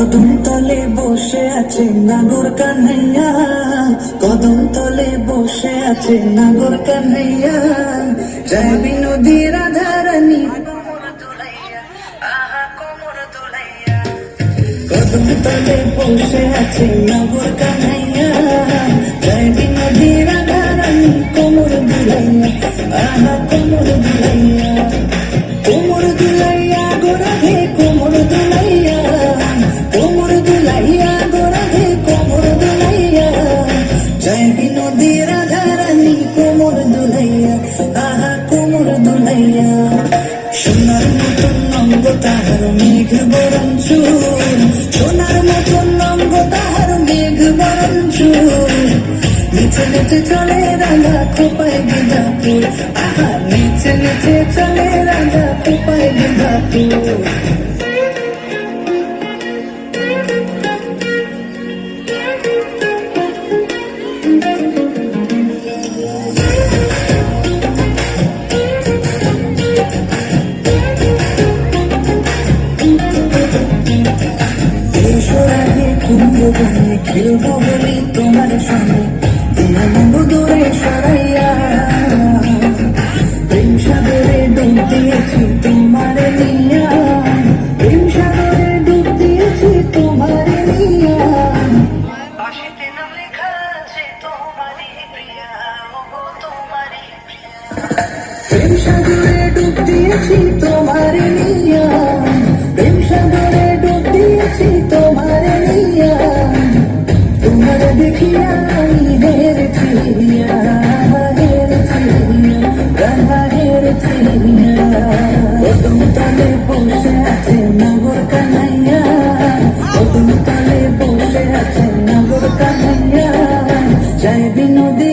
কদম তলে বসে আছে নাগর কান্হাইয়া, কদম তলে বসে আছে নাগর কান্হাইয়া, জয় বিনোদী রাধা রানী কদম তলে বসে আছে নাগর কান্হাইয়া, জয় বিনোদী রাধা রানী কোমর দুলাইয়া, আহা কোমর দুলাইয়া, কোমর দুলাইয়া গোরাধে কোমর দুলাইয়া, কোমর দুলাইয়া গোরাধে কোমর দুলাইয়া, জয় বিনোদী রাধা রানী কোমর দুলাইয়া, আহা কোমর দুলাইয়া। সোনার মতন অঙ্গ তাহার মেঘ বরণ চুল, সোনার মতন অঙ্গ তাহার মেঘ বরণ চুল, নিচে নিচে চলে রাধা খোপায় বিধা ফুল, আহা নিচে নিচে চলে রাধা খোপায় বিধা ফুল। কুঞ্জবনে খেলবো বলি তোমার সঙ্গে, দিয়ানন্দ দূরে সরাইয়া, প্রেম সাগরে ডুব দিয়েছি তোমার নিয়া, প্রেম সাগরে ডুব দিয়েছি তোমার নিয়া, বাঁশিতে নাম লেখা আছে তোমারই প্রিয়া, ওগো তোমারই প্রিয়া, প্রেম সাগরে ডুব দিয়েছি তোমার নিয়া, প্রেম সাগরে ডুব দিয়েছি তোমার নিয়া, তোমার দেখিয়া হেরেছি হেরেছি রাধা হেরেছি। কদম তলে বসে আছে নাগর কান্হাইয়া, কদম তলে বসে আছে নাগর কান্হাইয়া, জয় বিনোদী